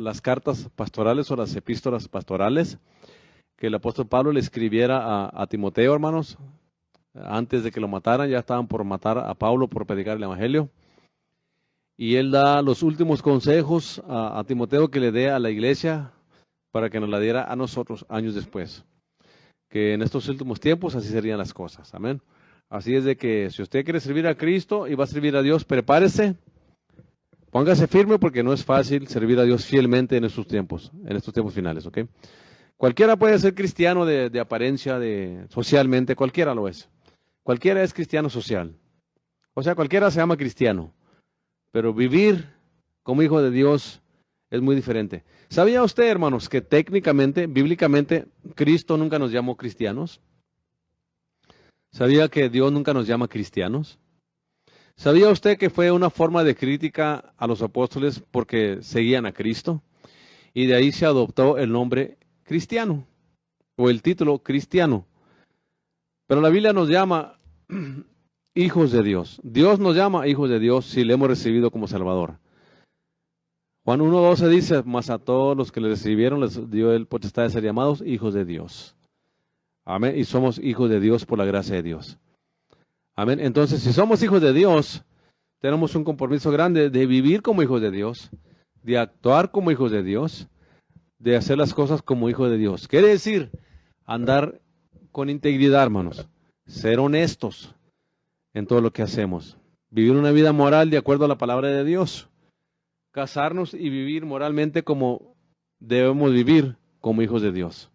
las cartas pastorales o las epístolas pastorales que el apóstol Pablo le escribiera a Timoteo, hermanos. Antes de que lo mataran, ya estaban por matar a Pablo por predicar el evangelio. Y él da los últimos consejos a Timoteo que le dé a la iglesia para que nos la diera a nosotros años después. Que en estos últimos tiempos así serían las cosas. Amén. Así es de que si usted quiere servir a Cristo y va a servir a Dios, prepárese, póngase firme porque no es fácil servir a Dios fielmente en estos tiempos finales, ¿ok? Cualquiera puede ser cristiano de apariencia, socialmente, cualquiera lo es. Cualquiera es cristiano social. O sea, cualquiera se llama cristiano. Pero vivir como hijo de Dios es muy diferente. ¿Sabía usted, hermanos, que técnicamente, bíblicamente, Cristo nunca nos llamó cristianos? ¿Sabía que Dios nunca nos llama cristianos? ¿Sabía usted que fue una forma de crítica a los apóstoles porque seguían a Cristo? Y de ahí se adoptó el nombre cristiano o el título cristiano. Pero la Biblia nos llama hijos de Dios. Dios nos llama hijos de Dios si le hemos recibido como Salvador. Juan 1:12 dice, mas a todos los que le recibieron les dio el potestad de ser llamados hijos de Dios. Amén. Y somos hijos de Dios por la gracia de Dios. Amén. Entonces, si somos hijos de Dios, tenemos un compromiso grande de vivir como hijos de Dios, de actuar como hijos de Dios, de hacer las cosas como hijos de Dios. Quiere decir, andar con integridad, hermanos. Ser honestos en todo lo que hacemos. Vivir una vida moral de acuerdo a la palabra de Dios. Casarnos y vivir moralmente como debemos vivir como hijos de Dios.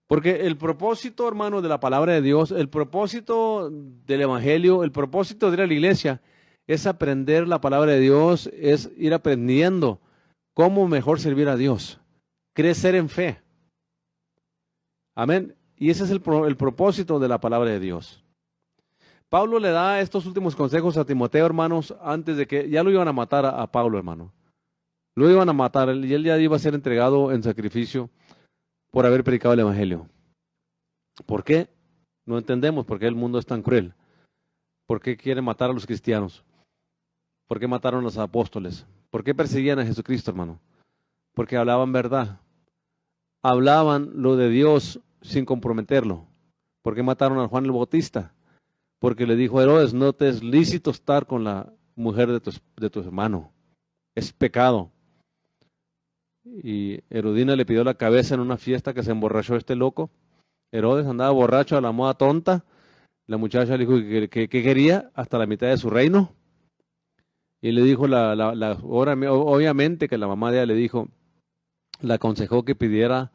Porque el propósito, hermano, de la palabra de Dios, el propósito del evangelio, el propósito de ir a la iglesia, es aprender la palabra de Dios, es ir aprendiendo cómo mejor servir a Dios, crecer en fe. Amén. Y ese es el propósito de la palabra de Dios. Pablo le da estos últimos consejos a Timoteo, hermanos, antes de que ya lo iban a matar a Pablo, hermano. Lo iban a matar y él ya iba a ser entregado en sacrificio por haber predicado el evangelio. ¿Por qué? No entendemos por qué el mundo es tan cruel. ¿Por qué quieren matar a los cristianos? ¿Por qué mataron a los apóstoles? ¿Por qué perseguían a Jesucristo, hermano? Porque hablaban verdad. Hablaban lo de Dios sin comprometerlo. ¿Por qué mataron a Juan el Bautista? Porque le dijo a Herodes, no te es lícito estar con la mujer de tu hermano. Es pecado. Y Herodina le pidió la cabeza en una fiesta que se emborrachó este loco. Herodes andaba borracho a la moda tonta. La muchacha le dijo que quería hasta la mitad de su reino. Y le dijo, obviamente que la mamá de ella le dijo, le aconsejó que pidiera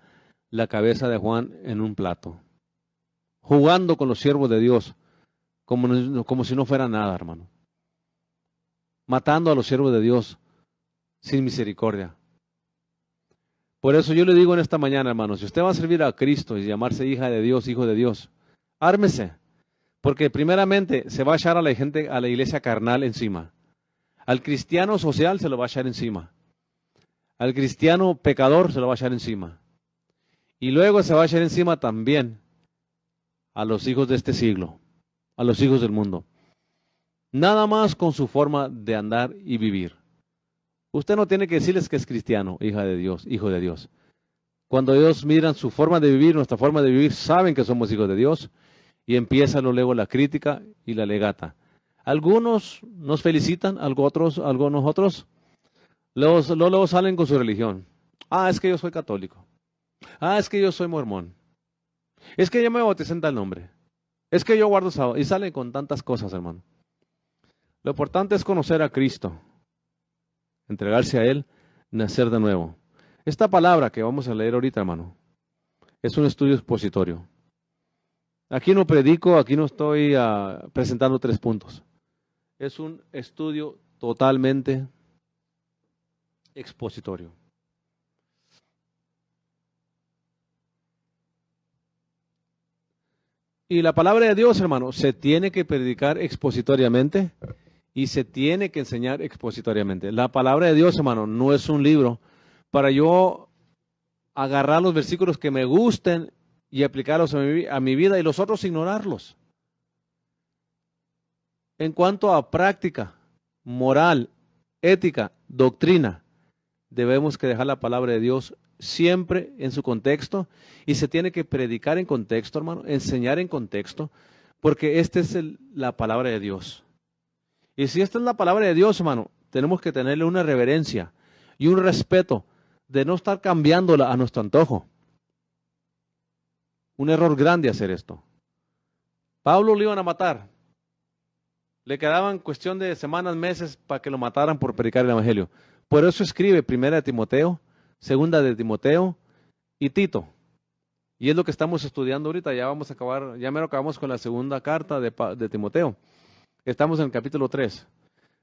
la cabeza de Juan en un plato. Jugando con los siervos de Dios, como si no fuera nada, hermano. Matando a los siervos de Dios sin misericordia. Por eso yo le digo en esta mañana, hermano, si usted va a servir a Cristo y llamarse hija de Dios, hijo de Dios, ármese. Porque primeramente se va a echar a la gente, a la iglesia carnal encima. Al cristiano social se lo va a echar encima. Al cristiano pecador se lo va a echar encima. Y luego se va a echar encima también a los hijos de este siglo, a los hijos del mundo. Nada más con su forma de andar y vivir. Usted no tiene que decirles que es cristiano, hija de Dios, hijo de Dios. Cuando ellos miran su forma de vivir, nuestra forma de vivir, saben que somos hijos de Dios y empieza luego la crítica y la legata. Algunos nos felicitan, algunos otros luego salen con su religión. Ah, es que yo soy católico. Ah, es que yo soy mormón. Es que yo me bauticé en tal nombre. Es que yo guardo sábado. Y salen con tantas cosas, hermano. Lo importante es conocer a Cristo, entregarse a Él, nacer de nuevo. Esta palabra que vamos a leer ahorita, hermano, es un estudio expositorio. Aquí no predico, aquí no estoy presentando 3 puntos. Es un estudio totalmente expositorio. Y la palabra de Dios, hermano, se tiene que predicar expositoriamente y se tiene que enseñar expositoriamente. La palabra de Dios, hermano, no es un libro para yo agarrar los versículos que me gusten y aplicarlos a mi vida y los otros ignorarlos. En cuanto a práctica, moral, ética, doctrina, debemos que dejar la palabra de Dios siempre en su contexto, y se tiene que predicar en contexto, hermano, enseñar en contexto, porque esta es la palabra de Dios. Y si esta es la palabra de Dios, hermano, tenemos que tenerle una reverencia y un respeto de no estar cambiándola a nuestro antojo. Un error grande hacer esto. Pablo lo iban a matar. Le quedaban cuestión de semanas, meses para que lo mataran por predicar el evangelio. Por eso escribe 1 de Timoteo, 2 de Timoteo y Tito. Y es lo que estamos estudiando ahorita. Ya vamos a acabar, ya mero acabamos con la segunda carta de Timoteo. Estamos en el capítulo 3.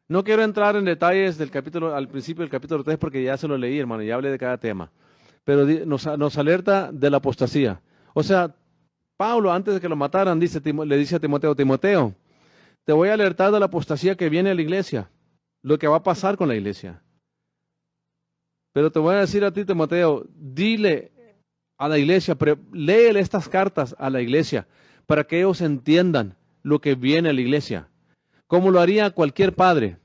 No quiero entrar en detalles del capítulo, al principio del capítulo 3, porque ya se lo leí, hermano, y ya hablé de cada tema. Pero nos alerta de la apostasía. O sea, Pablo, antes de que lo mataran, le dice a Timoteo, Timoteo, te voy a alertar de la apostasía que viene a la iglesia, lo que va a pasar con la iglesia. Pero te voy a decir a ti, Timoteo, dile a la iglesia, léele estas cartas a la iglesia, para que ellos entiendan lo que viene a la iglesia, como lo haría cualquier padre.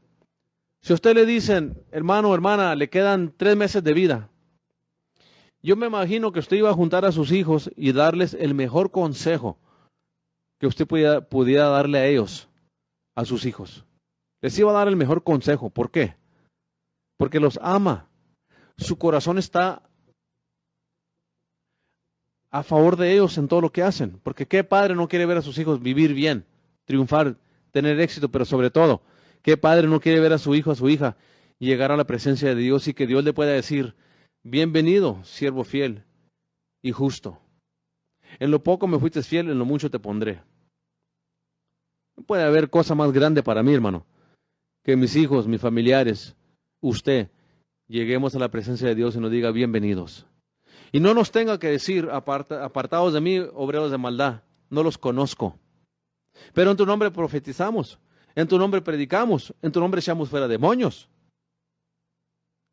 Si a usted le dicen, hermano o hermana, le quedan 3 meses de vida, yo me imagino que usted iba a juntar a sus hijos y darles el mejor consejo que usted pudiera darle a ellos, a sus hijos. Les iba a dar el mejor consejo. ¿Por qué? Porque los ama. Su corazón está a favor de ellos en todo lo que hacen. Porque ¿qué padre no quiere ver a sus hijos vivir bien, triunfar, tener éxito? Pero sobre todo, ¿qué padre no quiere ver a su hijo, a su hija, llegar a la presencia de Dios y que Dios le pueda decir, bienvenido, siervo fiel y justo? En lo poco me fuiste fiel, en lo mucho te pondré. No puede haber cosa más grande para mí, hermano, que mis hijos, mis familiares, usted, lleguemos a la presencia de Dios y nos diga bienvenidos. Y no nos tenga que decir, apartados de mí, obreros de maldad, no los conozco. Pero en tu nombre profetizamos, en tu nombre predicamos, en tu nombre echamos fuera demonios.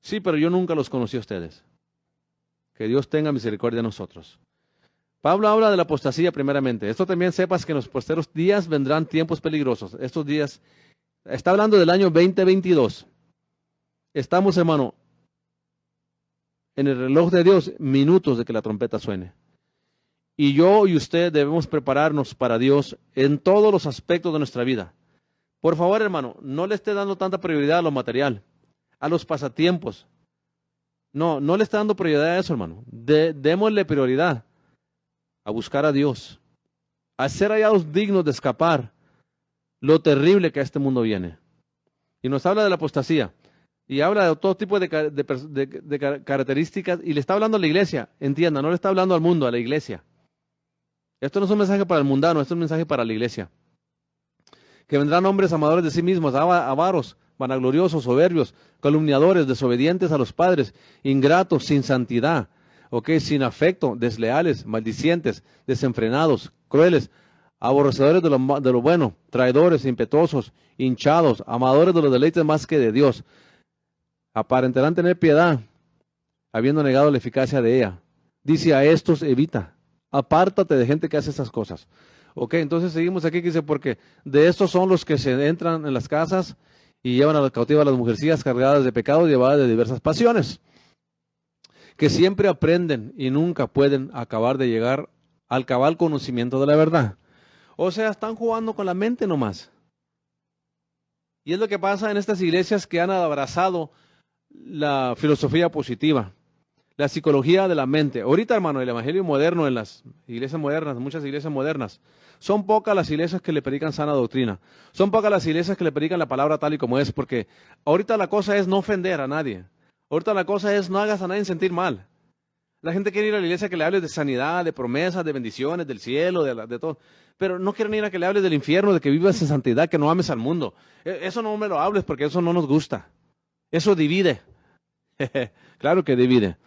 Sí, pero yo nunca los conocí a ustedes. Que Dios tenga misericordia de nosotros. Pablo habla de la apostasía primeramente. Esto también sepas que en los posteros días vendrán tiempos peligrosos. Estos días, está hablando del año 2022. Estamos, hermano, en el reloj de Dios, minutos de que la trompeta suene. Y yo y usted debemos prepararnos para Dios en todos los aspectos de nuestra vida. Por favor, hermano, no le esté dando tanta prioridad a lo material, a los pasatiempos. No le esté dando prioridad a eso, hermano. Démosle prioridad a buscar a Dios, a ser hallados dignos de escapar lo terrible que a este mundo viene. Y nos habla de la apostasía, y habla de todo tipo de características, y le está hablando a la iglesia, entienda, no le está hablando al mundo, a la iglesia. Esto no es un mensaje para el mundano, esto es un mensaje para la iglesia. Que vendrán hombres amadores de sí mismos, avaros, vanagloriosos, soberbios, calumniadores, desobedientes a los padres, ingratos, sin santidad, sin afecto, desleales, maldicientes, desenfrenados, crueles, aborrecedores de lo bueno, traidores, impetuosos, hinchados, amadores de los deleites más que de Dios. Aparentarán tener piedad, habiendo negado la eficacia de ella. Dice, a estos evita, apártate de gente que hace esas cosas. Entonces seguimos aquí, que dice, porque de estos son los que se entran en las casas y llevan a la cautiva a las mujercillas cargadas de pecado y llevadas de diversas pasiones, que siempre aprenden y nunca pueden acabar de llegar al cabal conocimiento de la verdad. O sea, están jugando con la mente nomás. Y es lo que pasa en estas iglesias que han abrazado la filosofía positiva, la psicología de la mente. Ahorita, hermano, el evangelio moderno en las iglesias modernas, muchas iglesias modernas, son pocas las iglesias que le predican sana doctrina. Son pocas las iglesias que le predican la palabra tal y como es, porque ahorita la cosa es no ofender a nadie. Ahorita la cosa es no hagas a nadie sentir mal. La gente quiere ir a la iglesia que le hables de sanidad, de promesas, de bendiciones, del cielo, de todo. Pero no quieren ir a que le hables del infierno, de que vivas en santidad, que no ames al mundo. Eso no me lo hables porque eso no nos gusta. Eso divide. Claro que divide.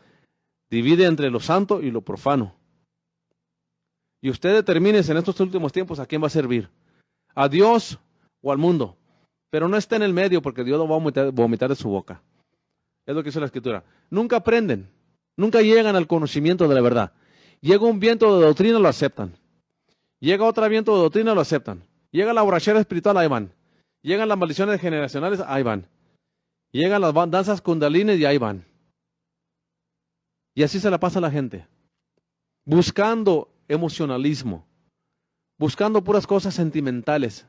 Divide entre lo santo y lo profano. Y usted determine en estos últimos tiempos a quién va a servir. ¿A Dios o al mundo? Pero no esté en el medio porque Dios lo va a vomitar de su boca. Es lo que dice la Escritura. Nunca aprenden. Nunca llegan al conocimiento de la verdad. Llega un viento de doctrina, lo aceptan. Llega otro viento de doctrina, lo aceptan. Llega la borrachera espiritual, ahí van. Llegan las maldiciones generacionales, ahí van. Llegan las danzas kundalines y ahí van. Y así se la pasa a la gente, buscando emocionalismo, buscando puras cosas sentimentales,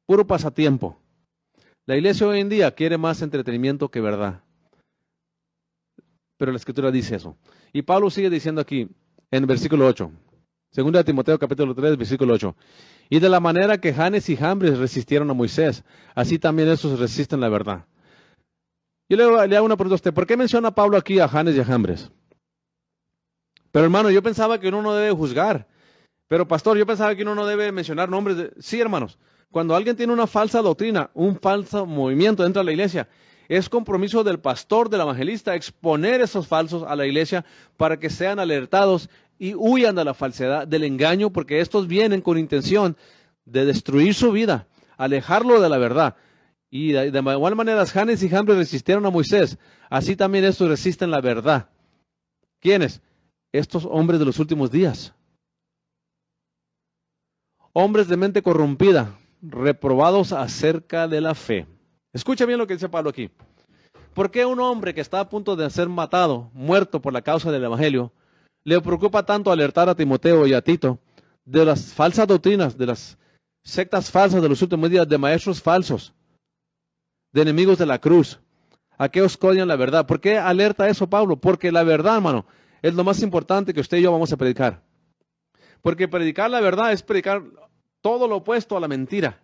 puro pasatiempo. La iglesia hoy en día quiere más entretenimiento que verdad. Pero la Escritura dice eso. Y Pablo sigue diciendo aquí, en el versículo 8, 2 Timoteo capítulo 3, versículo 8. Y de la manera que Janes y Jambres resistieron a Moisés, así también esos resisten la verdad. Yo le hago una pregunta a usted, ¿por qué menciona Pablo aquí a Janes y a Jambres? Pero hermano, yo pensaba que uno no debe juzgar. Pero pastor, yo pensaba que uno no debe mencionar nombres de... Sí, hermanos, cuando alguien tiene una falsa doctrina, un falso movimiento dentro de la iglesia, es compromiso del pastor, del evangelista, exponer esos falsos a la iglesia para que sean alertados y huyan de la falsedad, del engaño, porque estos vienen con intención de destruir su vida, alejarlo de la verdad. Y de igual manera, Janes y Jambres resistieron a Moisés, así también estos resisten la verdad. ¿Quiénes? Estos hombres de los últimos días. Hombres de mente corrompida, reprobados acerca de la fe. Escucha bien lo que dice Pablo aquí. ¿Por qué un hombre que está a punto de ser matado, muerto por la causa del evangelio, le preocupa tanto alertar a Timoteo y a Tito de las falsas doctrinas, de las sectas falsas de los últimos días, de maestros falsos, de enemigos de la cruz, aquellos que odian la verdad? ¿Por qué alerta eso Pablo? Porque la verdad, hermano, es lo más importante que usted y yo vamos a predicar. Porque predicar la verdad es predicar todo lo opuesto a la mentira.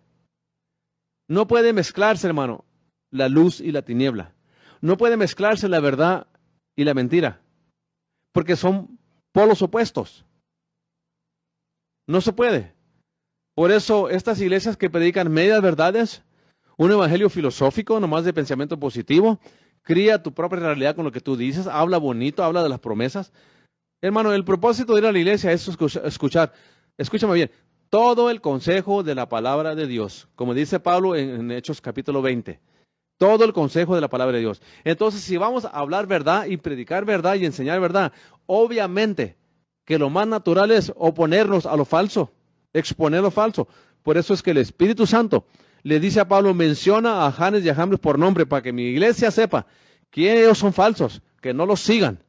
No puede mezclarse, hermano, la luz y la tiniebla. No puede mezclarse la verdad y la mentira. Porque son polos opuestos. No se puede. Por eso estas iglesias que predican medias verdades, un evangelio filosófico, nomás de pensamiento positivo, cría tu propia realidad con lo que tú dices, habla bonito, habla de las promesas. Hermano, el propósito de ir a la iglesia es escuchar, escúchame bien, todo el consejo de la palabra de Dios, como dice Pablo en Hechos capítulo 20, todo el consejo de la palabra de Dios. Entonces, si vamos a hablar verdad y predicar verdad y enseñar verdad, obviamente que lo más natural es oponernos a lo falso, exponer lo falso. Por eso es que el Espíritu Santo le dice a Pablo, menciona a Janes y a Jambres por nombre para que mi iglesia sepa que ellos son falsos, que no los sigan.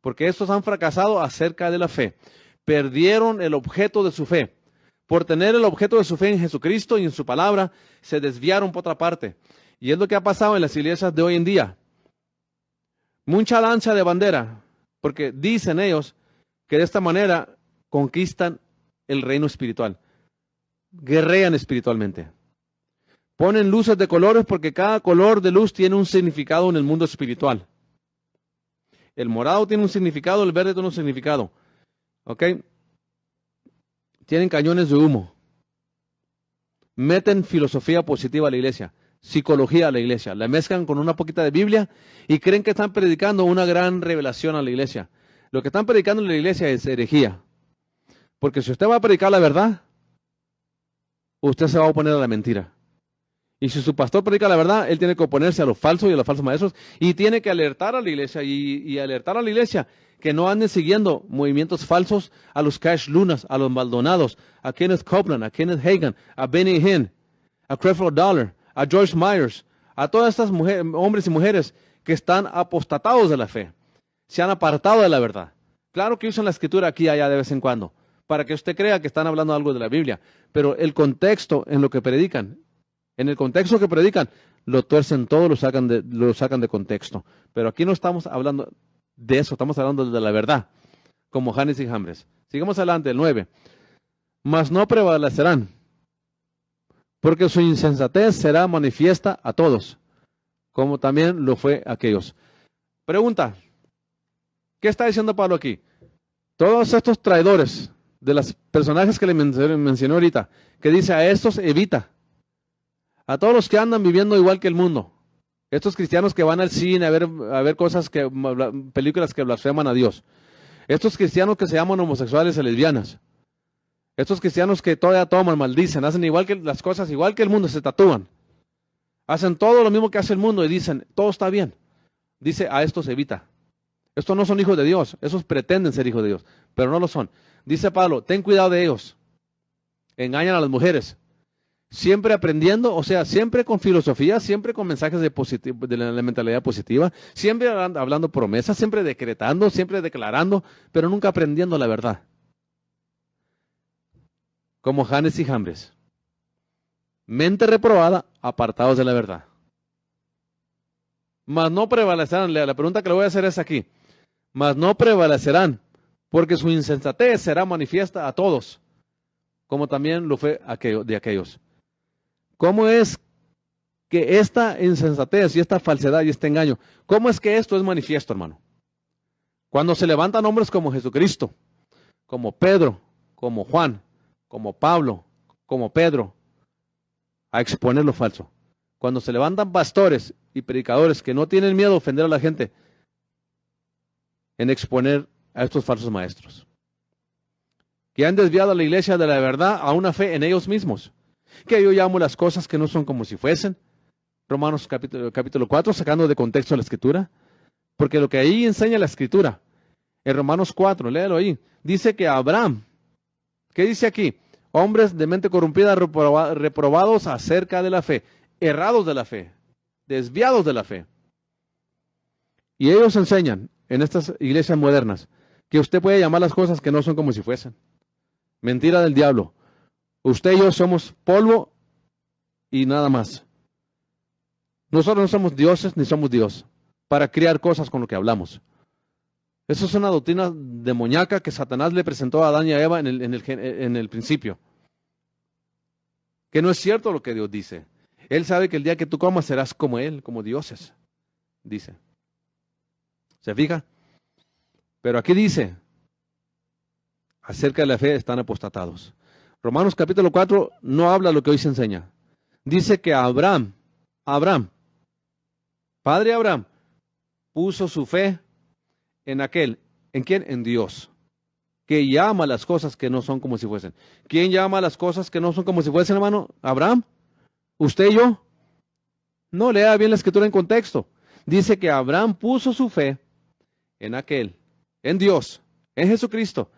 Porque estos han fracasado acerca de la fe. Perdieron el objeto de su fe. Por tener el objeto de su fe en Jesucristo y en su palabra, se desviaron por otra parte. Y es lo que ha pasado en las iglesias de hoy en día. Mucha lanza de bandera, porque dicen ellos que de esta manera conquistan el reino espiritual. Guerrean espiritualmente. Ponen luces de colores porque cada color de luz tiene un significado en el mundo espiritual. El morado tiene un significado, el verde tiene un significado. ¿Ok? Tienen cañones de humo. Meten filosofía positiva a la iglesia, psicología a la iglesia. La mezclan con una poquita de Biblia y creen que están predicando una gran revelación a la iglesia. Lo que están predicando en la iglesia es herejía. Porque si usted va a predicar la verdad, usted se va a oponer a la mentira. Y si su pastor predica la verdad, él tiene que oponerse a los falsos y a los falsos maestros y tiene que alertar a la iglesia y alertar a la iglesia que no anden siguiendo movimientos falsos a los Cash Lunas, a los Maldonados, a Kenneth Copeland, a Kenneth Hagin, a Benny Hinn, a Creflo Dollar, a Joyce Myers, a todas estas hombres y mujeres que están apostatados de la fe, se han apartado de la verdad. Claro que usan la escritura aquí y allá de vez en cuando, para que usted crea que están hablando algo de la Biblia, pero el contexto en lo que predican, en el contexto que predican, lo tuercen todo, lo sacan de contexto. Pero aquí no estamos hablando de eso, estamos hablando de la verdad, como Janes y Jambres. Sigamos adelante, el 9. Mas no prevalecerán, porque su insensatez será manifiesta a todos, como también lo fue a aquellos. Pregunta, ¿qué está diciendo Pablo aquí? Todos estos traidores de los personajes que le mencioné ahorita, que dice a estos evita. A todos los que andan viviendo igual que el mundo. Estos cristianos que van al cine a ver cosas, películas que blasfeman a Dios. Estos cristianos que se llaman homosexuales y lesbianas. Estos cristianos que todavía toman, maldicen, hacen igual que las cosas, igual que el mundo, se tatúan. Hacen todo lo mismo que hace el mundo y dicen, todo está bien. Dice, a estos evita. Estos no son hijos de Dios, esos pretenden ser hijos de Dios, pero no lo son. Dice Pablo, ten cuidado de ellos. Engañan a las mujeres. siempre aprendiendo, o sea, siempre con filosofía, siempre con mensajes de la mentalidad positiva, siempre hablando promesas, siempre decretando, siempre declarando, pero nunca aprendiendo la verdad. Como Janes y Jambres. Mente reprobada, apartados de la verdad. Mas no prevalecerán, la pregunta que le voy a hacer es aquí, mas no prevalecerán, porque su insensatez será manifiesta a todos, como también lo fue de aquellos. ¿Cómo es que esta insensatez y esta falsedad y este engaño, cómo es que esto es manifiesto, hermano? Cuando se levantan hombres como Jesucristo, como Pedro, como Juan, como Pablo, como Pedro, a exponer lo falso. Cuando se levantan pastores y predicadores que no tienen miedo a ofender a la gente en exponer a estos falsos maestros, que han desviado a la iglesia de la verdad a una fe en ellos mismos, que yo llamo las cosas que no son como si fuesen. Romanos capítulo 4, sacando de contexto la escritura, porque lo que ahí enseña la escritura, en Romanos 4, léalo ahí, dice que Abraham, ¿qué dice aquí? Hombres de mente corrompida, reprobados acerca de la fe, errados de la fe, desviados de la fe. Y ellos enseñan en estas iglesias modernas que usted puede llamar las cosas que no son como si fuesen. Mentira del diablo. Usted y yo somos polvo y nada más. Nosotros no somos dioses ni somos Dios para criar cosas con lo que hablamos. Eso es una doctrina demoníaca que Satanás le presentó a Adán y a Eva en el principio. Que no es cierto lo que Dios dice. Él sabe que el día que tú comas serás como Él, como dioses, dice. ¿Se fija? Pero aquí dice, acerca de la fe están apostatados. Romanos capítulo 4 no habla lo que hoy se enseña. Dice que Abraham, padre Abraham, puso su fe en aquel. ¿En quién? En Dios. Que llama las cosas que no son como si fuesen. ¿Quién llama las cosas que no son como si fuesen, hermano? ¿Abraham? ¿Usted y yo? No, lea bien la escritura en contexto. Dice que Abraham puso su fe en aquel, en Dios, en Jesucristo,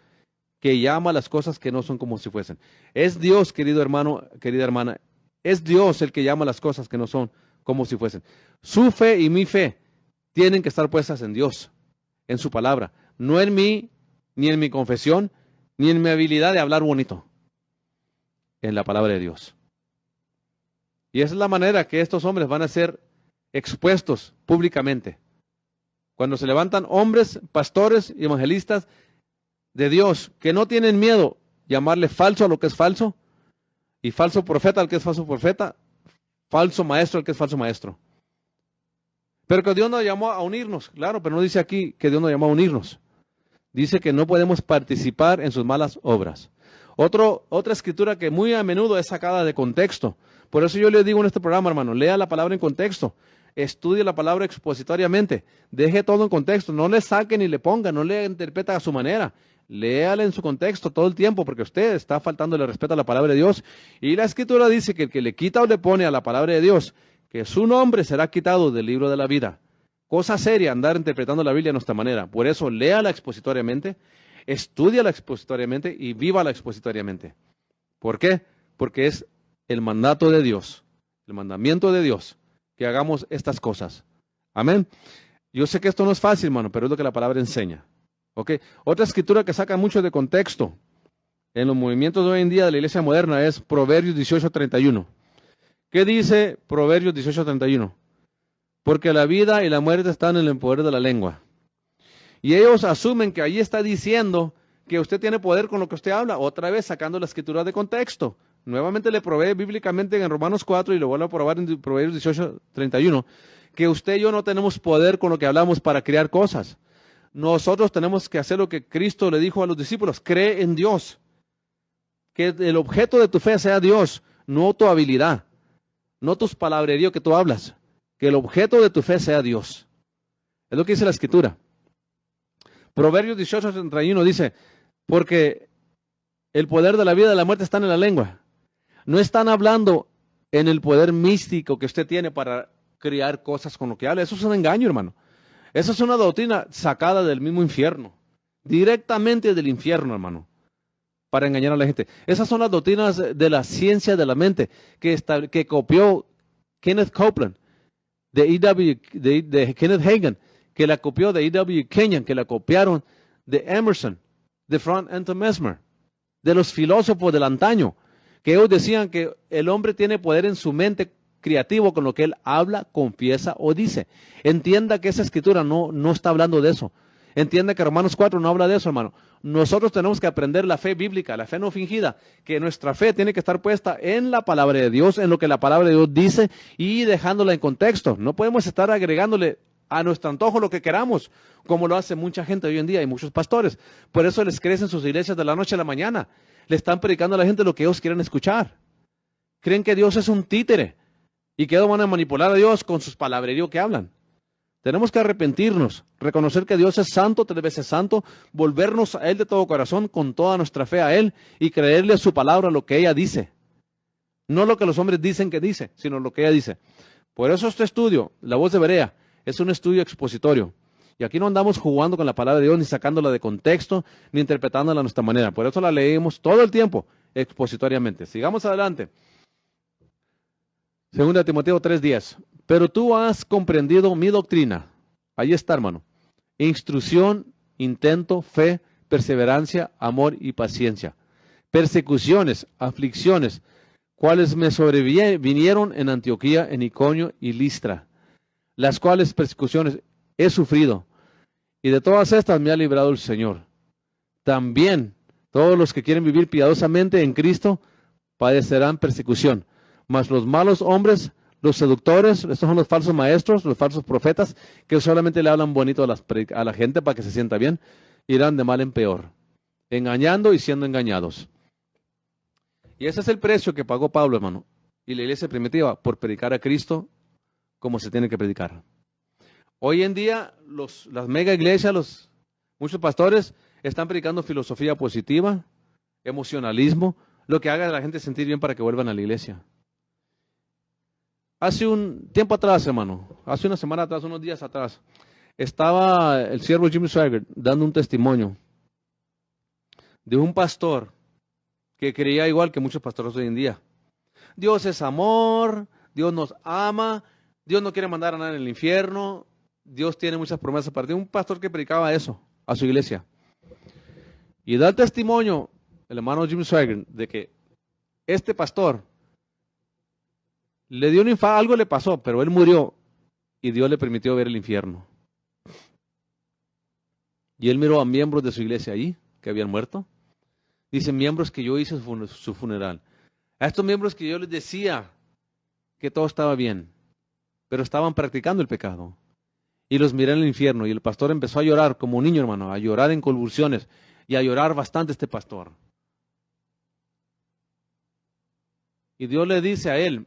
que llama las cosas que no son como si fuesen. Es Dios, querido hermano, querida hermana, es Dios el que llama las cosas que no son como si fuesen. Su fe y mi fe tienen que estar puestas en Dios, en su palabra, no en mí, ni en mi confesión, ni en mi habilidad de hablar bonito, en la palabra de Dios. Y esa es la manera que estos hombres van a ser expuestos públicamente. Cuando se levantan hombres, pastores y evangelistas de Dios que no tienen miedo llamarle falso a lo que es falso, y falso profeta al que es falso profeta, falso maestro al que es falso maestro. Pero que Dios nos llamó a unirnos, claro, pero no dice aquí que Dios nos llamó a unirnos. Dice que no podemos participar en sus malas obras. Otra escritura que muy a menudo es sacada de contexto. Por eso yo le digo en este programa, hermano, lea la palabra en contexto. Estudie la palabra expositoriamente. Deje todo en contexto. No le saque ni le ponga, no le interpreta a su manera. Léala en su contexto todo el tiempo, porque usted está faltándole respeto a la palabra de Dios. Y la escritura dice que el que le quita o le pone a la palabra de Dios, que su nombre será quitado del libro de la vida. Cosa seria andar interpretando la Biblia de nuestra manera. Por eso léala expositoriamente, estúdiala expositoriamente y vívala expositoriamente. ¿Por qué? Porque es el mandato de Dios, el mandamiento de Dios, que hagamos estas cosas. Amén. Yo sé que esto no es fácil, hermano, pero es lo que la palabra enseña. ¿Ok? Otra escritura que saca mucho de contexto en los movimientos de hoy en día de la iglesia moderna es Proverbios 18:31. ¿Qué dice Proverbios 18:31? Porque la vida y la muerte están en el poder de la lengua. Y ellos asumen que ahí está diciendo que usted tiene poder con lo que usted habla, otra vez sacando la escritura de contexto. Nuevamente le probé bíblicamente en Romanos 4 y lo vuelvo a probar en Proverbios 18:31, que usted y yo no tenemos poder con lo que hablamos para crear cosas. Nosotros tenemos que hacer lo que Cristo le dijo a los discípulos, cree en Dios. Que el objeto de tu fe sea Dios, no tu habilidad, no tus palabreríos que tú hablas. Que el objeto de tu fe sea Dios. Es lo que dice la escritura. Proverbios 18:31 dice, porque el poder de la vida y de la muerte están en la lengua. No están hablando en el poder místico que usted tiene para crear cosas con lo que habla. Eso es un engaño, hermano. Esa es una doctrina sacada del mismo infierno. Directamente del infierno, hermano. para engañar a la gente. Esas son las doctrinas de la ciencia de la mente que copió Kenneth Copeland, de Kenneth Hagin, que la copió de E.W. Kenyon, que la copiaron de Emerson, de Frank Anton Mesmer, de los filósofos del antaño, que ellos decían que el hombre tiene poder en su mente creativo con lo que él habla, confiesa o dice. Entienda que esa escritura no está hablando de eso. Entienda que Romanos 4 no habla de eso, hermano. Nosotros tenemos que aprender la fe bíblica, la fe no fingida, que nuestra fe tiene que estar puesta en la palabra de Dios, en lo que la palabra de Dios dice y dejándola en contexto. No podemos estar agregándole a nuestro antojo lo que queramos, como lo hace mucha gente hoy en día y muchos pastores. Por eso les crecen sus iglesias de la noche a la mañana. Le están predicando a la gente lo que ellos quieren escuchar. Creen que Dios es un títere y que ellos van a manipular a Dios con sus palabreríos que hablan. Tenemos que arrepentirnos, reconocer que Dios es santo, 3 veces santo, volvernos a Él de todo corazón, con toda nuestra fe a Él y creerle a su palabra lo que ella dice. No lo que los hombres dicen que dice, sino lo que ella dice. Por eso este estudio, La Voz de Berea, es un estudio expositorio. Y aquí no andamos jugando con la palabra de Dios, ni sacándola de contexto, ni interpretándola a nuestra manera. Por eso la leemos todo el tiempo, expositoriamente. Sigamos adelante. 2 Timoteo 3:10. Pero tú has comprendido mi doctrina. Ahí está, hermano. Instrucción, intento, fe, perseverancia, amor y paciencia. Persecuciones, aflicciones, cuales me sobrevinieron en Antioquía, en Iconio y Listra, las cuales persecuciones he sufrido, y de todas estas me ha librado el Señor. También todos los que quieren vivir piadosamente en Cristo padecerán persecución, mas los malos hombres, los seductores, estos son los falsos maestros, los falsos profetas, que solamente le hablan bonito a la gente para que se sienta bien, irán de mal en peor, engañando y siendo engañados. Y ese es el precio que pagó Pablo, hermano, y la iglesia primitiva, por predicar a Cristo como se tiene que predicar. Hoy en día, las mega iglesias, muchos pastores están predicando filosofía positiva, emocionalismo, lo que haga a la gente sentir bien para que vuelvan a la iglesia. Hace un tiempo atrás, hermano, hace una semana atrás, unos días atrás, estaba el siervo Jimmy Swaggart dando un testimonio de un pastor que creía igual que muchos pastores hoy en día. Dios es amor, Dios nos ama, Dios no quiere mandar a nadie en el infierno, Dios tiene muchas promesas para ti. Un pastor que predicaba eso a su iglesia. Y da el testimonio, el hermano Jimmy Swaggart, de que este pastor le dio un infarto, algo le pasó, pero él murió y Dios le permitió ver el infierno. Y él miró a miembros de su iglesia ahí, que habían muerto. Dicen miembros que yo hice su funeral. A estos miembros que yo les decía que todo estaba bien, pero estaban practicando el pecado. Y los miré en el infierno y el pastor empezó a llorar como un niño, hermano, a llorar en convulsiones y a llorar bastante este pastor. Y Dios le dice a él,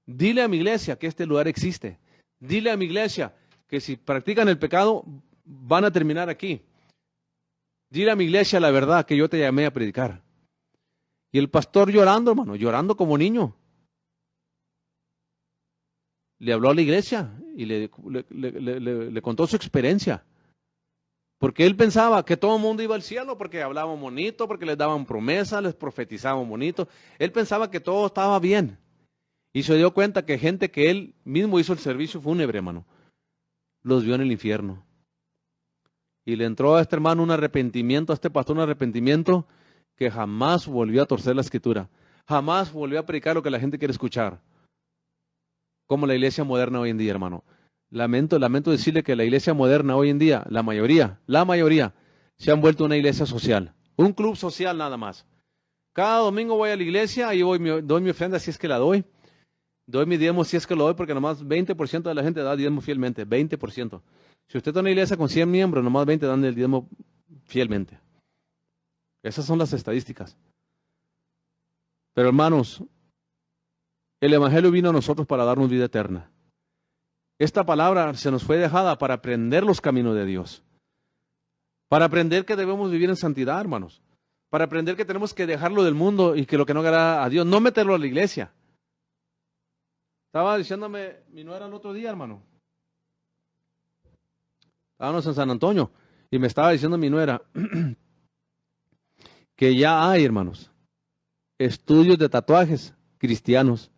dile a mi iglesia que este lugar existe. Dile a mi iglesia que si practican el pecado van a terminar aquí. Dile a mi iglesia la verdad que yo te llamé a predicar. Y el pastor llorando, hermano, llorando como niño. Le habló a la iglesia y le contó su experiencia. Porque él pensaba que todo el mundo iba al cielo porque hablaban bonito, porque les daban promesas, les profetizaban bonito. Él pensaba que todo estaba bien. Y se dio cuenta que gente que él mismo hizo el servicio fúnebre, hermano, los vio en el infierno. Y le entró a este hermano un arrepentimiento, a este pastor un arrepentimiento que jamás volvió a torcer la escritura. Jamás volvió a predicar lo que la gente quiere escuchar. Como la iglesia moderna hoy en día, hermano. Lamento decirle que la iglesia moderna hoy en día, la mayoría, se han vuelto una iglesia social. Un club social nada más. Cada domingo voy a la iglesia, ahí doy mi ofrenda si es que la doy. Doy mi diezmo si es que lo doy, porque nomás 20% de la gente da diezmo fielmente, 20%. Si usted está en una iglesia con 100 miembros, nomás 20 dan el diezmo fielmente. Esas son las estadísticas. Pero hermanos, el Evangelio vino a nosotros para darnos vida eterna. Esta palabra se nos fue dejada para aprender los caminos de Dios. Para aprender que debemos vivir en santidad, hermanos. Para aprender que tenemos que dejarlo del mundo y que lo que no agrada a Dios, no meterlo a la iglesia. Estaba diciéndome mi nuera el otro día, hermano. Estábamos en San Antonio y me estaba diciendo mi nuera que ya hay, hermanos, estudios de tatuajes cristianos,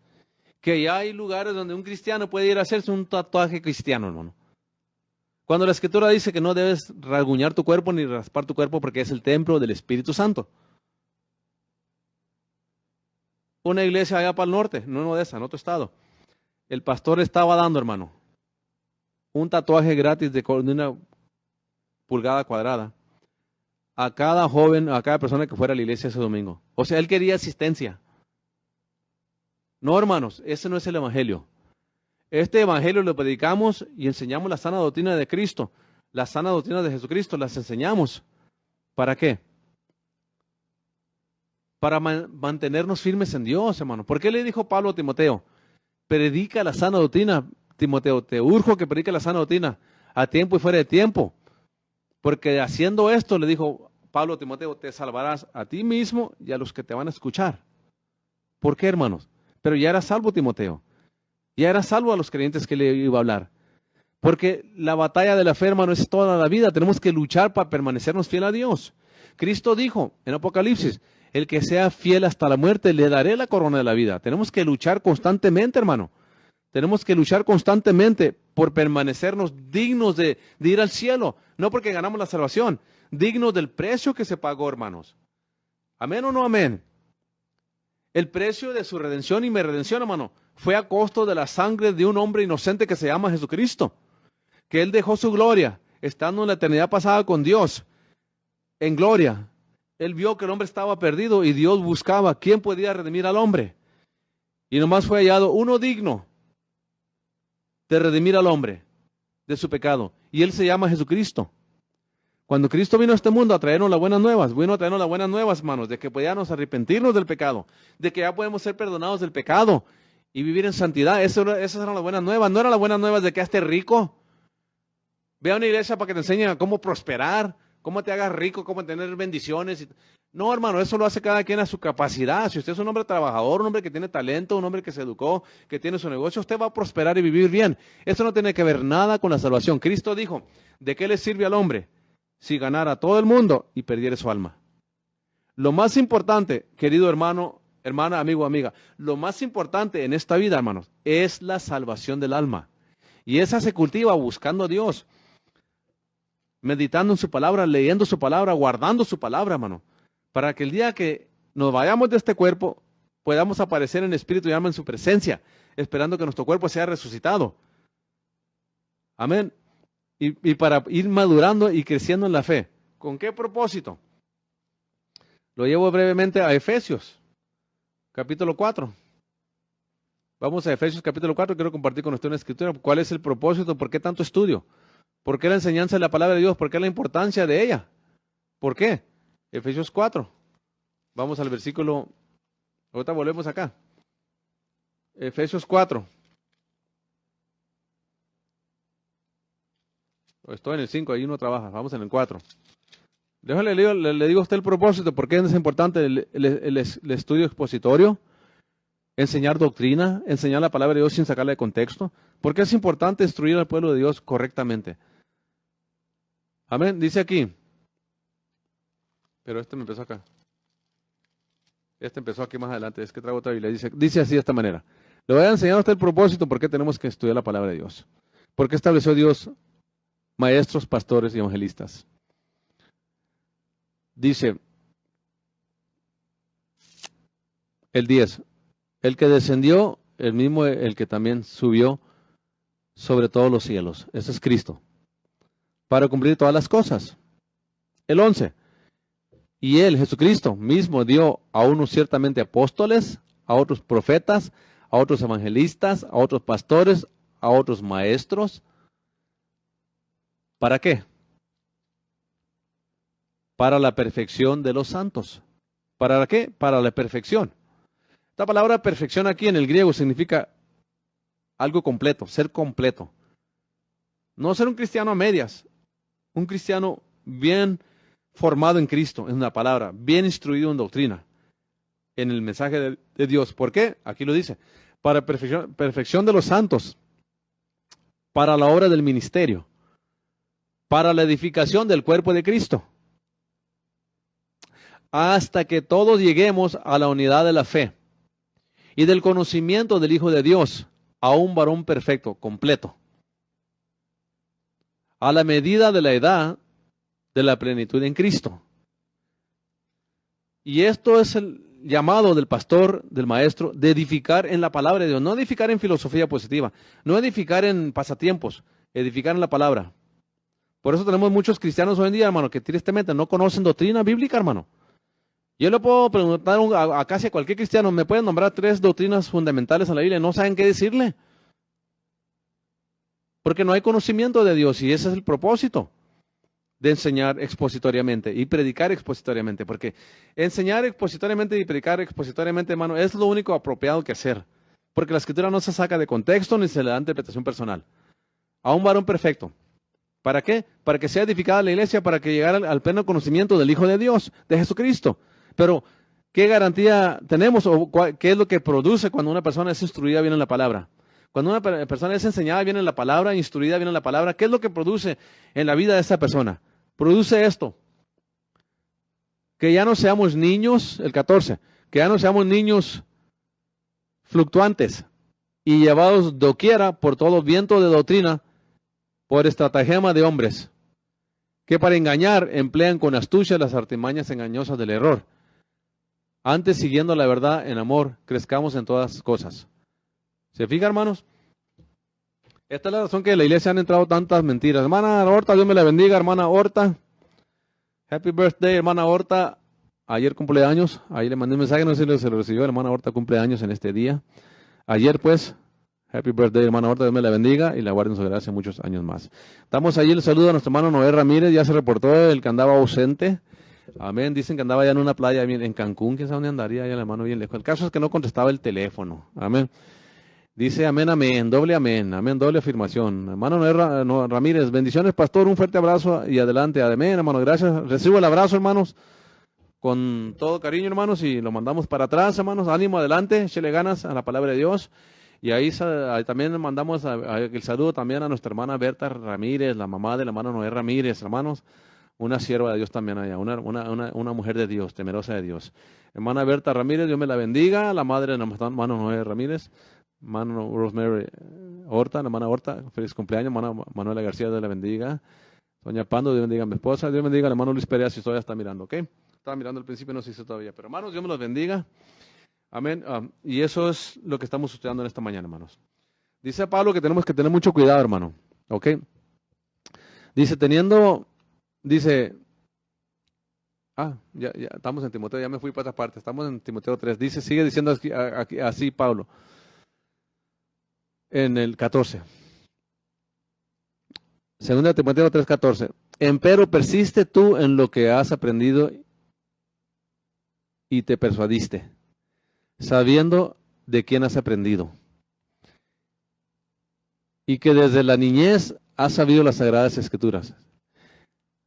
que ya hay lugares donde un cristiano puede ir a hacerse un tatuaje cristiano, hermano. Cuando la Escritura dice que no debes rasguñar tu cuerpo ni raspar tu cuerpo porque es el templo del Espíritu Santo. Una iglesia allá para el norte, no en Odessa, en otro estado. El pastor estaba dando, hermano, un tatuaje gratis de una pulgada cuadrada a cada joven, a cada persona que fuera a la iglesia ese domingo. O sea, él quería asistencia. No, hermanos, ese no es el evangelio. Este evangelio lo predicamos y enseñamos la sana doctrina de Cristo. La sana doctrina de Jesucristo las enseñamos. ¿Para qué? Para mantenernos firmes en Dios, hermano. ¿Por qué le dijo Pablo a Timoteo? Predica la sana doctrina, Timoteo. Te urjo que predique la sana doctrina a tiempo y fuera de tiempo. Porque haciendo esto, le dijo Pablo a Timoteo, te salvarás a ti mismo y a los que te van a escuchar. ¿Por qué, hermanos? Pero ya era salvo Timoteo. Ya era salvo a los creyentes que le iba a hablar. Porque la batalla de la fe, hermano, es toda la vida. Tenemos que luchar para permanecernos fiel a Dios. Cristo dijo en Apocalipsis, el que sea fiel hasta la muerte, le daré la corona de la vida. Tenemos que luchar constantemente, hermano. Tenemos que luchar constantemente por permanecernos dignos de ir al cielo. No porque ganamos la salvación, dignos del precio que se pagó, hermanos. ¿Amén o no amén? El precio de su redención y mi redención, hermano, fue a costo de la sangre de un hombre inocente que se llama Jesucristo. Que Él dejó su gloria, estando en la eternidad pasada con Dios, en gloria. Él vio que el hombre estaba perdido y Dios buscaba quién podía redimir al hombre. Y nomás fue hallado uno digno de redimir al hombre de su pecado. Y Él se llama Jesucristo. Cuando Cristo vino a este mundo a traernos las buenas nuevas, hermanos, de que podíamos arrepentirnos del pecado, de que ya podemos ser perdonados del pecado y vivir en santidad. Esas eran las buenas nuevas. No eran las buenas nuevas de que estés rico. Ve a una iglesia para que te enseñen a cómo prosperar, cómo te hagas rico, cómo tener bendiciones. No, hermano, eso lo hace cada quien a su capacidad. Si usted es un hombre trabajador, un hombre que tiene talento, un hombre que se educó, que tiene su negocio, usted va a prosperar y vivir bien. Eso no tiene que ver nada con la salvación. Cristo dijo, ¿de qué le sirve al hombre si ganara todo el mundo y perdiera su alma? Lo más importante, querido hermano, hermana, amigo, amiga, lo más importante en esta vida, hermanos, es la salvación del alma. Y esa se cultiva buscando a Dios, meditando en su palabra, leyendo su palabra, guardando su palabra, hermano, para que el día que nos vayamos de este cuerpo, podamos aparecer en espíritu y alma en su presencia, esperando que nuestro cuerpo sea resucitado. Amén. Y para ir madurando y creciendo en la fe. ¿Con qué propósito? Lo llevo brevemente a Efesios, capítulo 4. Vamos a Efesios capítulo 4, quiero compartir con usted una escritura. ¿Cuál es el propósito? ¿Por qué tanto estudio? ¿Por qué la enseñanza de la palabra de Dios? ¿Por qué la importancia de ella? ¿Por qué? Efesios 4. Vamos al versículo, ahorita volvemos acá. Efesios 4. Estoy en el 5, ahí uno trabaja. Vamos en el 4. Déjale, le digo a usted el propósito, por qué es importante el estudio expositorio, enseñar doctrina, enseñar la palabra de Dios sin sacarla de contexto. ¿Por qué es importante instruir al pueblo de Dios correctamente? Amén. Dice aquí, pero este me empezó acá. Este empezó aquí más adelante, es que traigo otra Biblia. Dice así de esta manera. Le voy a enseñar a usted el propósito por qué tenemos que estudiar la palabra de Dios. ¿Por qué estableció Dios maestros, pastores y evangelistas? Dice el 10, el que descendió, el mismo el que también subió sobre todos los cielos. Ese es Cristo. Para cumplir todas las cosas. El 11, y Él, Jesucristo, mismo dio a unos ciertamente apóstoles, a otros profetas, a otros evangelistas, a otros pastores, a otros maestros. ¿Para qué? Para la perfección de los santos. ¿Para qué? Para la perfección. Esta palabra perfección aquí en el griego significa algo completo, ser completo. No ser un cristiano a medias, un cristiano bien formado en Cristo, en una palabra, bien instruido en doctrina, en el mensaje de Dios. ¿Por qué? Aquí lo dice, para perfección de los santos, para la obra del ministerio, para la edificación del cuerpo de Cristo. hasta que todos lleguemos a la unidad de la fe y del conocimiento del Hijo de Dios, a un varón perfecto, completo, a la medida de la edad de la plenitud en Cristo. Y esto es el llamado del pastor, del maestro, de edificar en la palabra de Dios, no edificar en filosofía positiva, no edificar en pasatiempos, edificar en la palabra. Por eso tenemos muchos cristianos hoy en día, hermano, que tristemente no conocen doctrina bíblica, hermano. Yo le puedo preguntar a casi a cualquier cristiano, ¿me pueden nombrar 3 doctrinas fundamentales en la Biblia? No saben qué decirle. Porque no hay conocimiento de Dios y ese es el propósito de enseñar expositoriamente y predicar expositoriamente. Porque enseñar expositoriamente y predicar expositoriamente, hermano, es lo único apropiado que hacer. Porque la escritura no se saca de contexto ni se le da interpretación personal. A un varón perfecto. ¿Para qué? Para que sea edificada la iglesia, para que llegara al pleno conocimiento del Hijo de Dios, de Jesucristo. Pero, ¿qué garantía tenemos o qué es lo que produce cuando una persona es instruida bien en la palabra? Cuando una persona es enseñada bien en la palabra, instruida bien en la palabra, ¿qué es lo que produce en la vida de esa persona? Produce esto. Que ya no seamos niños, el 14, que ya no seamos niños fluctuantes y llevados doquiera por todo viento de doctrina, por estratagema de hombres, que para engañar emplean con astucia las artimañas engañosas del error. Antes, siguiendo la verdad en amor, crezcamos en todas cosas. ¿Se fija, hermanos? Esta es la razón que en la iglesia han entrado tantas mentiras. Hermana Horta, Dios me la bendiga, hermana Horta. Happy birthday, hermana Horta. Ayer cumpleaños. Ahí le mandé un mensaje, no sé si se lo recibió. Hermana Horta cumpleaños en este día. Ayer, pues, happy birthday, hermana Horta. Dios me la bendiga y la guarde en su gracia muchos años más. Damos allí el saludo a nuestro hermano Noé Ramírez. Ya se reportó el que andaba ausente. Amén. Dicen que andaba ya en una playa en Cancún. ¿Quién sabe dónde andaría? Ya el hermano bien lejos. El caso es que no contestaba el teléfono. Amén. Dice amén, amén, doble afirmación. Hermano Noé Ramírez, bendiciones, pastor, un fuerte abrazo y adelante. Amén, hermano, gracias. Recibo el abrazo, hermanos, con todo cariño, hermanos, y lo mandamos para atrás, hermanos. Ánimo, adelante, échele ganas a la palabra de Dios. Y ahí también mandamos el saludo también a nuestra hermana Berta Ramírez, la mamá del hermano Noé Ramírez, hermanos. Una sierva de Dios también allá, una mujer de Dios, temerosa de Dios. Hermana Berta Ramírez, Dios me la bendiga, la madre de nuestro hermano Noé Ramírez. Hermano Rosemary Horta, la hermana Horta, feliz cumpleaños, hermana Manuela García, Dios la bendiga. Doña Pando, Dios bendiga a mi esposa, Dios bendiga al hermano Luis Perea, si todavía está mirando, ¿ok? Estaba mirando al principio, no sé si todavía, pero hermanos, Dios me los bendiga. Amén. Y eso es lo que estamos estudiando en esta mañana, hermanos. Dice Pablo que tenemos que tener mucho cuidado, hermano, ¿ok? Dice, ya estamos en Timoteo, ya me fui para esta parte, estamos en Timoteo 3, dice, sigue diciendo así Pablo. En el 14. Segunda de Timoteo 3:14. Empero persiste tú en lo que has aprendido y te persuadiste, sabiendo de quién has aprendido. Y que desde la niñez has sabido las sagradas escrituras.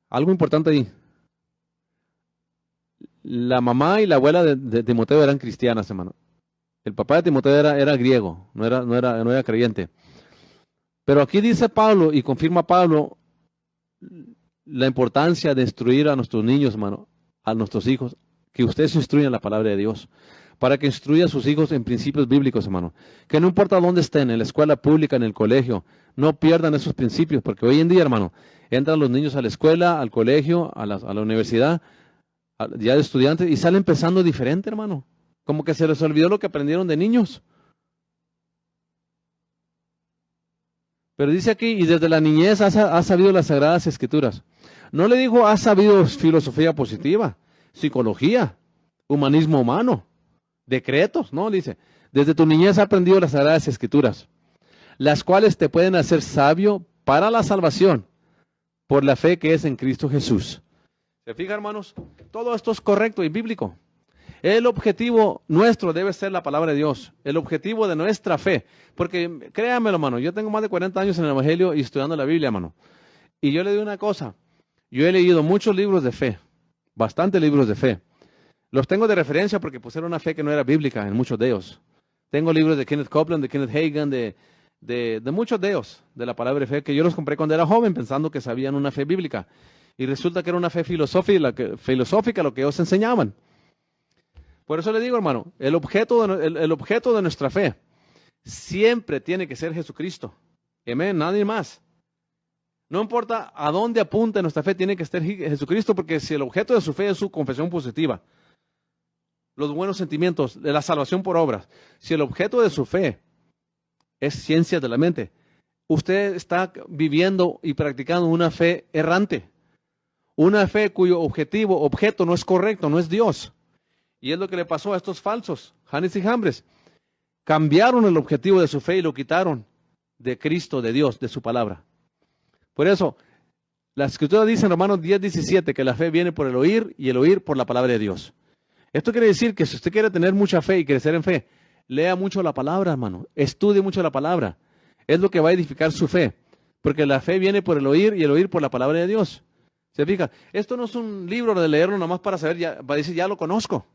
Algo importante ahí. La mamá y la abuela de Timoteo eran cristianas, hermano. El papá de Timoteo era griego, no era creyente. Pero aquí dice Pablo y confirma Pablo la importancia de instruir a nuestros niños, hermano, a nuestros hijos, que ustedes instruyan la palabra de Dios, para que instruya a sus hijos en principios bíblicos, hermano. Que no importa dónde estén, en la escuela pública, en el colegio, no pierdan esos principios, porque hoy en día, hermano, entran los niños a la escuela, al colegio, a la universidad, ya de estudiantes, y salen pensando diferente, hermano. Como que se les olvidó lo que aprendieron de niños. Pero dice aquí, y desde la niñez has sabido las sagradas escrituras. No le dijo, has sabido filosofía positiva, psicología, humanismo humano, decretos, no, dice. Desde tu niñez has aprendido las sagradas escrituras, las cuales te pueden hacer sabio para la salvación, por la fe que es en Cristo Jesús. ¿Se fija, hermanos? Todo esto es correcto y bíblico. El objetivo nuestro debe ser la palabra de Dios, el objetivo de nuestra fe, porque créanmelo, hermano, yo tengo más de 40 años en el Evangelio y estudiando la Biblia, hermano, y yo le digo una cosa, yo he leído muchos libros de fe, bastantes libros de fe, los tengo de referencia porque pues era una fe que no era bíblica en muchos de ellos. Tengo libros de Kenneth Copeland, de Kenneth Hagin, de muchos de ellos, de la palabra de fe, que yo los compré cuando era joven pensando que sabían una fe bíblica. Y resulta que era una fe filosófica lo que ellos enseñaban. Por eso le digo, hermano, el objeto de nuestra fe siempre tiene que ser Jesucristo. Amén, nadie más. No importa a dónde apunta nuestra fe, tiene que estar Jesucristo, porque si el objeto de su fe es su confesión positiva, los buenos sentimientos, de la salvación por obras, si el objeto de su fe es ciencia de la mente, usted está viviendo y practicando una fe errante, una fe cuyo objeto no es correcto, no es Dios. Y es lo que le pasó a estos falsos, Janes y Jambres. Cambiaron el objetivo de su fe y lo quitaron de Cristo, de Dios, de su palabra. Por eso, la Escritura dice en Romanos 10:17 que la fe viene por el oír y el oír por la palabra de Dios. Esto quiere decir que si usted quiere tener mucha fe y crecer en fe, lea mucho la palabra, hermano. Estudie mucho la palabra. Es lo que va a edificar su fe. Porque la fe viene por el oír y el oír por la palabra de Dios. ¿Se fija? Esto no es un libro de leerlo nomás para saber, para decir, ya lo conozco.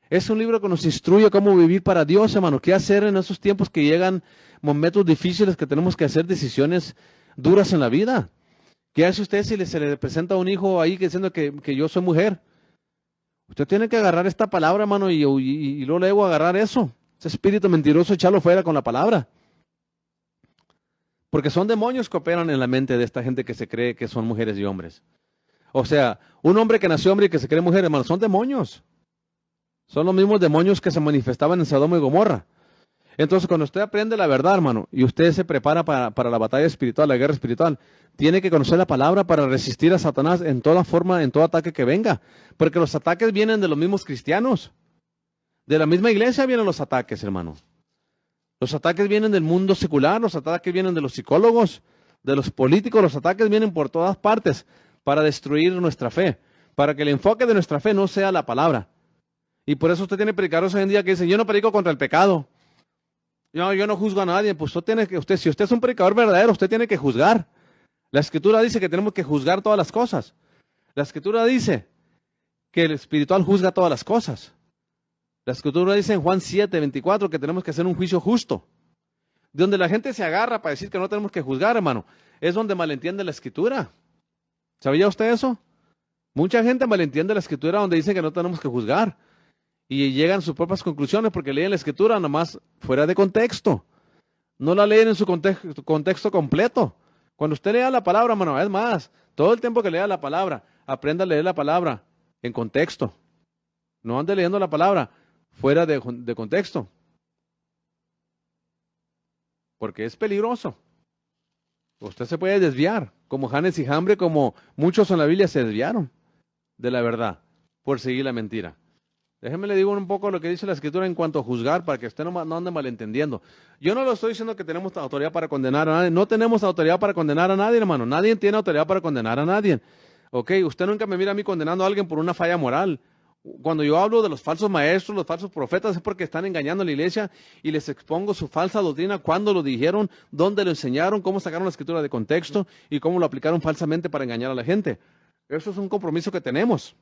Es un libro que nos instruye cómo vivir para Dios, hermano. ¿Qué hacer en esos tiempos que llegan momentos difíciles que tenemos que hacer decisiones duras en la vida? ¿Qué hace usted si se le presenta a un hijo ahí diciendo que yo soy mujer? Usted tiene que agarrar esta palabra, hermano, y luego agarrar eso. Ese espíritu mentiroso, echarlo fuera con la palabra. Porque son demonios que operan en la mente de esta gente que se cree que son mujeres y hombres. O sea, un hombre que nació hombre y que se cree mujer, hermano, son demonios. Son los mismos demonios que se manifestaban en Sodoma y Gomorra. Entonces, cuando usted aprende la verdad, hermano, y usted se prepara para la batalla espiritual, la guerra espiritual, tiene que conocer la palabra para resistir a Satanás en toda forma, en todo ataque que venga. Porque los ataques vienen de los mismos cristianos. De la misma iglesia vienen los ataques, hermano. Los ataques vienen del mundo secular, los ataques vienen de los psicólogos, de los políticos, los ataques vienen por todas partes para destruir nuestra fe, para que el enfoque de nuestra fe no sea la palabra. Y por eso usted tiene predicadores hoy en día que dicen, yo no predico contra el pecado. Yo no juzgo a nadie. Pues si usted es un predicador verdadero, usted tiene que juzgar. La Escritura dice que tenemos que juzgar todas las cosas. La Escritura dice que el espiritual juzga todas las cosas. La Escritura dice en Juan 7:24 que tenemos que hacer un juicio justo. De donde la gente se agarra para decir que no tenemos que juzgar, hermano, es donde malentiende la Escritura. ¿Sabía usted eso? Mucha gente malentiende la Escritura donde dice que no tenemos que juzgar. Y llegan a sus propias conclusiones porque leen la Escritura nomás fuera de contexto. No la leen en su contexto completo. Cuando usted lea la palabra, hermano, es más, todo el tiempo que lea la palabra, aprenda a leer la palabra en contexto. No ande leyendo la palabra fuera de contexto. Porque es peligroso. Usted se puede desviar, como Janes y Jambre, como muchos en la Biblia se desviaron de la verdad por seguir la mentira. Déjeme le digo un poco lo que dice la Escritura en cuanto a juzgar, para que usted no ande malentendiendo. Yo no lo estoy diciendo que tenemos autoridad para condenar a nadie. No tenemos autoridad para condenar a nadie, hermano. Nadie tiene autoridad para condenar a nadie. Ok, usted nunca me mira a mí condenando a alguien por una falla moral. Cuando yo hablo de los falsos maestros, los falsos profetas, es porque están engañando a la iglesia y les expongo su falsa doctrina, cuándo lo dijeron, dónde lo enseñaron, cómo sacaron la Escritura de contexto y cómo lo aplicaron falsamente para engañar a la gente. Eso es un compromiso que tenemos.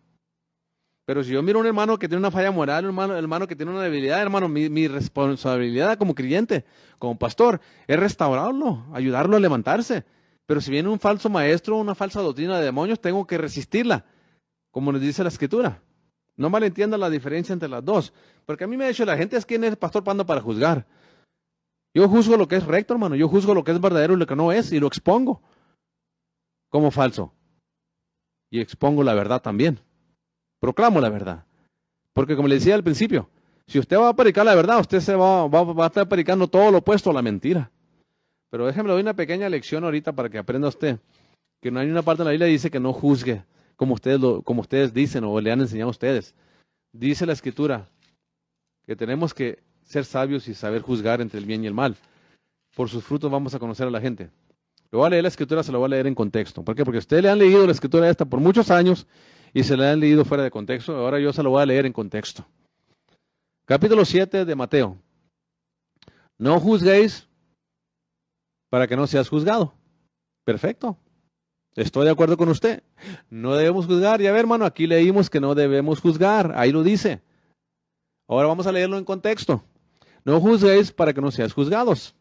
Pero si yo miro a un hermano que tiene una falla moral, un hermano que tiene una debilidad, hermano, mi responsabilidad como creyente, como pastor, es restaurarlo, ayudarlo a levantarse. Pero si viene un falso maestro, una falsa doctrina de demonios, tengo que resistirla, como nos dice la Escritura. No malentiendan la diferencia entre las dos. Porque a mí me ha dicho la gente, es que es pastor pando para juzgar. Yo juzgo lo que es recto, hermano. Yo juzgo lo que es verdadero y lo que no es, y lo expongo como falso. Y expongo la verdad también. Proclamo la verdad. Porque como le decía al principio, si usted va a predicar la verdad, usted va a estar predicando todo lo opuesto a la mentira. Pero déjeme le doy una pequeña lección ahorita para que aprenda usted que no hay una parte de la Biblia que dice que no juzgue como ustedes dicen o le han enseñado a ustedes. Dice la Escritura que tenemos que ser sabios y saber juzgar entre el bien y el mal. Por sus frutos vamos a conocer a la gente. Le voy a leer la Escritura, se la voy a leer en contexto. ¿Por qué? Porque ustedes le han leído la Escritura esta por muchos años y se la han leído fuera de contexto. Ahora yo se lo voy a leer en contexto. Capítulo 7 de Mateo. No juzguéis para que no seas juzgado. Perfecto. Estoy de acuerdo con usted. No debemos juzgar. Ya ve, hermano, aquí leímos que no debemos juzgar. Ahí lo dice. Ahora vamos a leerlo en contexto. No juzguéis para que no seas juzgados.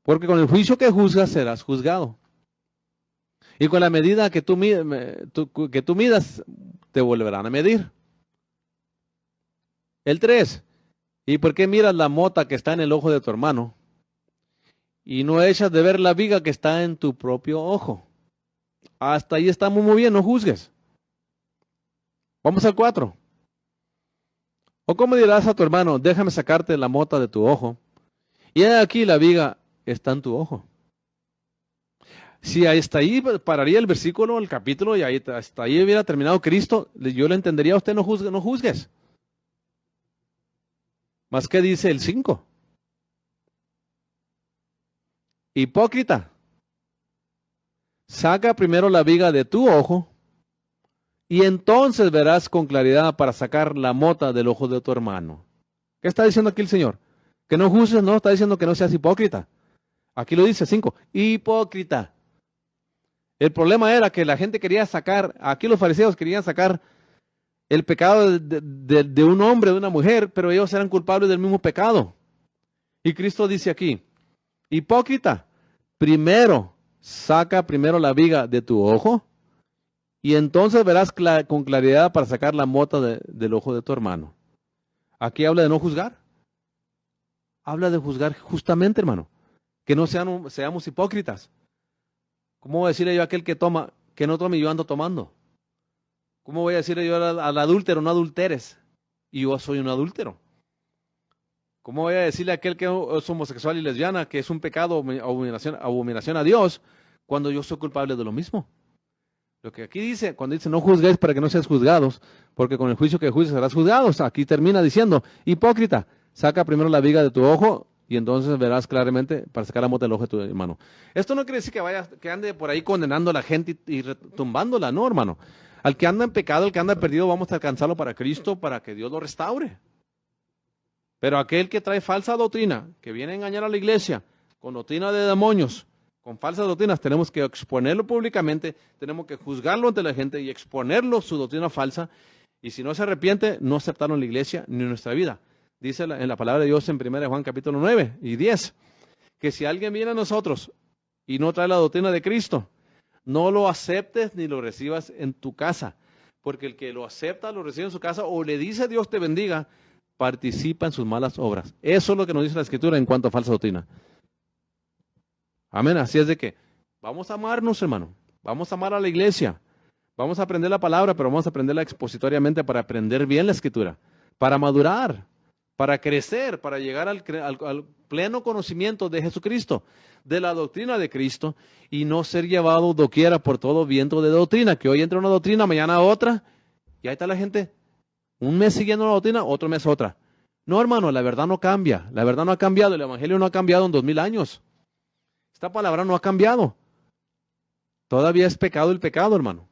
Porque con el juicio que juzgas serás juzgado. Y con la medida que tú midas, te volverán a medir. El 3. ¿Y por qué miras la mota que está en el ojo de tu hermano y no echas de ver la viga que está en tu propio ojo? Hasta ahí estamos muy bien, no juzgues. Vamos al 4. ¿O cómo dirás a tu hermano, déjame sacarte la mota de tu ojo? Y aquí la viga está en tu ojo. Si hasta ahí pararía el versículo, el capítulo, y hasta ahí hubiera terminado Cristo, yo le entendería a usted, no juzgues. ¿Más qué dice el 5? Hipócrita, saca primero la viga de tu ojo, y entonces verás con claridad para sacar la mota del ojo de tu hermano. ¿Qué está diciendo aquí el Señor? Que no juzgues, no, está diciendo que no seas hipócrita. Aquí lo dice 5, hipócrita. El problema era que la gente quería sacar, aquí los fariseos querían sacar el pecado de un hombre, de una mujer, pero ellos eran culpables del mismo pecado. Y Cristo dice aquí, hipócrita, saca primero la viga de tu ojo, y entonces verás con claridad para sacar la mota del ojo de tu hermano. Aquí habla de no juzgar. Habla de juzgar justamente, hermano. Que no seamos hipócritas. ¿Cómo voy a decirle yo a aquel que toma, que no tome y yo ando tomando? ¿Cómo voy a decirle yo al adúltero, no adulteres? Y yo soy un adúltero. ¿Cómo voy a decirle a aquel que es homosexual y lesbiana que es un pecado, abominación a Dios, cuando yo soy culpable de lo mismo? Lo que aquí dice, cuando dice no juzguéis para que no seas juzgados, porque con el juicio que juzgues serás juzgados. Aquí termina diciendo, hipócrita, saca primero la viga de tu ojo y entonces verás claramente para sacar la mota del ojo de tu hermano. Esto no quiere decir que ande por ahí condenando a la gente y retumbándola, no, hermano. Al que anda en pecado, al que anda perdido, vamos a alcanzarlo para Cristo, para que Dios lo restaure. Pero aquel que trae falsa doctrina, que viene a engañar a la iglesia, con doctrina de demonios, con falsas doctrinas, tenemos que exponerlo públicamente, tenemos que juzgarlo ante la gente y exponerlo su doctrina falsa. Y si no se arrepiente, no aceptarlo en la iglesia ni en nuestra vida. Dice en la palabra de Dios en 1 Juan capítulo 9 y 10, que si alguien viene a nosotros y no trae la doctrina de Cristo, no lo aceptes ni lo recibas en tu casa, porque el que lo acepta, lo recibe en su casa o le dice Dios te bendiga, participa en sus malas obras. Eso es lo que nos dice la Escritura en cuanto a falsa doctrina. Amén. Así es de que vamos a amarnos, hermano. Vamos a amar a la iglesia. Vamos a aprender la palabra, pero vamos a aprenderla expositoriamente para aprender bien la Escritura, para madurar, para crecer, para llegar al pleno conocimiento de Jesucristo, de la doctrina de Cristo, y no ser llevado doquiera por todo viento de doctrina, que hoy entra una doctrina, mañana otra, y ahí está la gente, un mes siguiendo una doctrina, otro mes otra. No, hermano, la verdad no cambia, la verdad no ha cambiado, el Evangelio no ha cambiado en 2000 años. Esta palabra no ha cambiado. Todavía es pecado el pecado, hermano.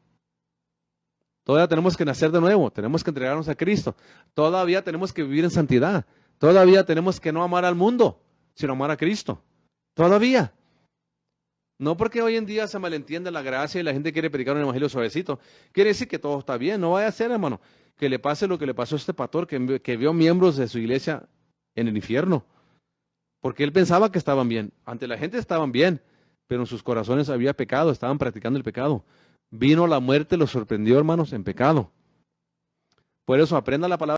Todavía tenemos que nacer de nuevo, tenemos que entregarnos a Cristo. Todavía tenemos que vivir en santidad. Todavía tenemos que no amar al mundo, sino amar a Cristo. Todavía. No porque hoy en día se malentiende la gracia y la gente quiere predicar un evangelio suavecito. Quiere decir que todo está bien. No vaya a ser, hermano, que le pase lo que le pasó a este pastor que vio miembros de su iglesia en el infierno. Porque él pensaba que estaban bien. Ante la gente estaban bien, pero en sus corazones había pecado, estaban practicando el pecado. Vino la muerte, los sorprendió, hermanos, en pecado. Por eso aprenda la palabra.